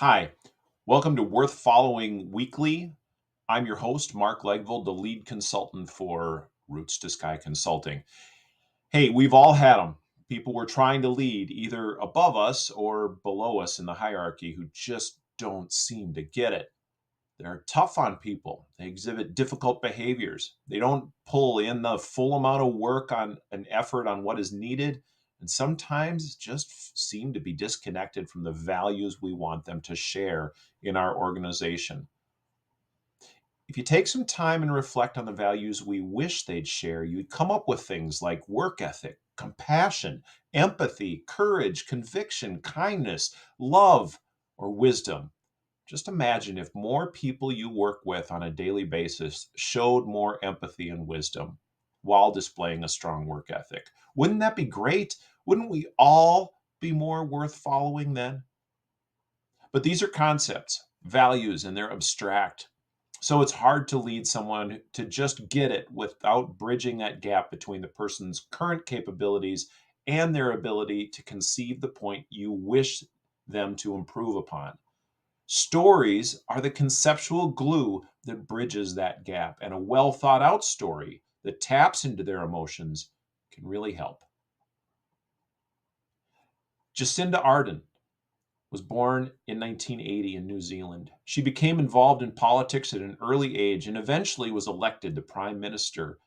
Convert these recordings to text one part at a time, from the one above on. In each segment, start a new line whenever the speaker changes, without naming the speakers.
Hi, welcome to Worth Following Weekly. I'm your host, Mark Legvold, the lead consultant for Roots to Sky Consulting. Hey, we've all had them. People we're trying to lead, either above us or below us in the hierarchy, who just don't seem to get it. They're tough on people. They exhibit difficult behaviors. They don't pull in the full amount of work on an effort on what is needed, and sometimes just seem to be disconnected from the values we want them to share in our organization. If you take some time and reflect on the values we wish they'd share, you'd come up with things like work ethic, compassion, empathy, courage, conviction, kindness, love, or wisdom. Just imagine if more people you work with on a daily basis showed more empathy and wisdom while displaying a strong work ethic. Wouldn't that be great? Wouldn't we all be more worth following then? But these are concepts, values, and they're abstract. So it's hard to lead someone to just get it without bridging that gap between the person's current capabilities and their ability to conceive the point you wish them to improve upon. Stories are the conceptual glue that bridges that gap, and a well thought out story that taps into their emotions can really help. Jacinda Ardern was born in 1980 in New Zealand. She became involved in politics at an early age and eventually was elected the prime minister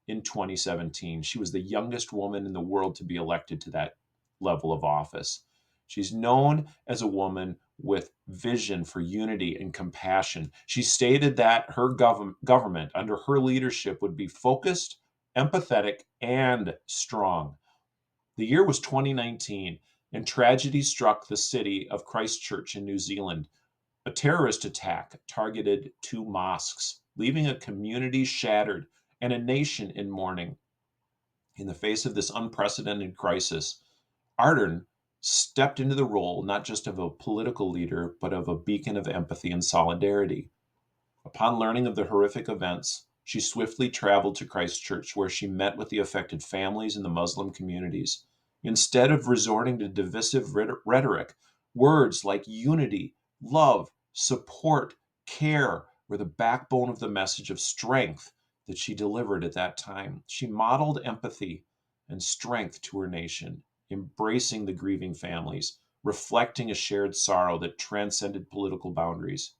in 2017. She was the youngest woman in the world to be elected to that level of office. She's known as a woman with vision for unity and compassion. She stated that her government under her leadership would be focused, empathetic, and strong. The year was 2019, and tragedy struck the city of Christchurch in New Zealand. A terrorist attack targeted two mosques, leaving a community shattered and a nation in mourning. In the face of this unprecedented crisis, Ardern stepped into the role not just of a political leader, but of a beacon of empathy and solidarity. Upon learning of the horrific events, she swiftly traveled to Christchurch, where she met with the affected families and the Muslim communities. Instead of resorting to divisive rhetoric, words like unity, love, support, care were the backbone of the message of strength that she delivered at that time. She modeled empathy and strength to her nation, embracing the grieving families, reflecting a shared sorrow that transcended political boundaries.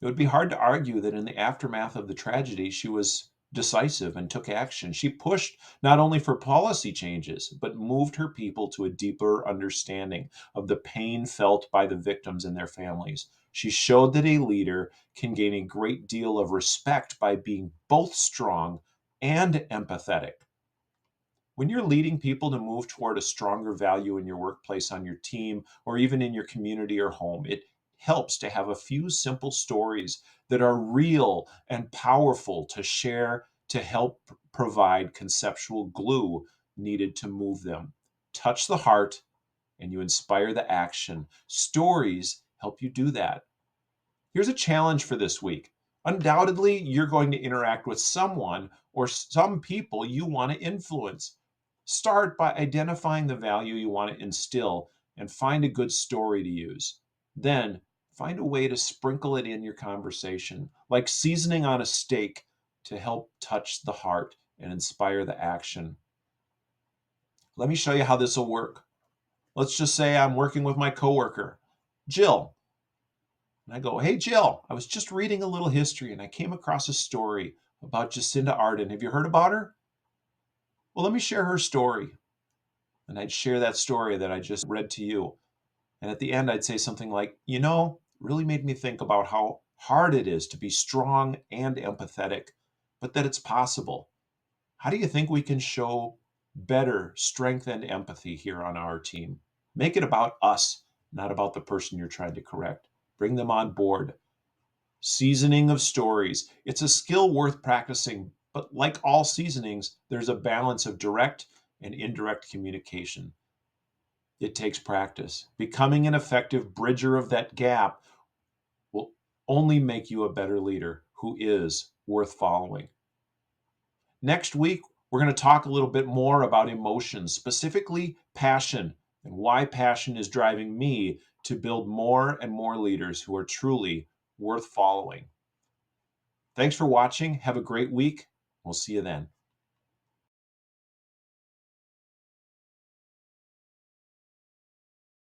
It would be hard to argue that in the aftermath of the tragedy, she was decisive and took action. She pushed not only for policy changes, but moved her people to a deeper understanding of the pain felt by the victims and their families. She showed that a leader can gain a great deal of respect by being both strong and empathetic. When you're leading people to move toward a stronger value in your workplace, on your team, or even in your community or home, it helps to have a few simple stories that are real and powerful to share to help provide conceptual glue needed to move them. Touch the heart and you inspire the action. Stories help you do that. Here's a challenge for this week. Undoubtedly, you're going to interact with someone or some people you want to influence. Start by identifying the value you want to instill and find a good story to use. Then, find a way to sprinkle it in your conversation, like seasoning on a steak to help touch the heart and inspire the action. Let me show you how this will work. Let's just say I'm working with my coworker, Jill. And I go, hey, Jill, I was just reading a little history and I came across a story about Jacinda Ardern. Have you heard about her? Well, let me share her story. And I'd share that story that I just read to you. And at the end, I'd say something like, really made me think about how hard it is to be strong and empathetic, but that it's possible. How do you think we can show better strength and empathy here on our team? Make it about us, not about the person you're trying to correct. Bring them on board. Seasoning of stories. It's a skill worth practicing, but like all seasonings, there's a balance of direct and indirect communication. It takes practice. Becoming an effective bridger of that gap will only make you a better leader who is worth following. Next week, we're going to talk a little bit more about emotions, specifically passion, and why passion is driving me to build more and more leaders who are truly worth following. Thanks for watching. Have a great week. We'll see you then.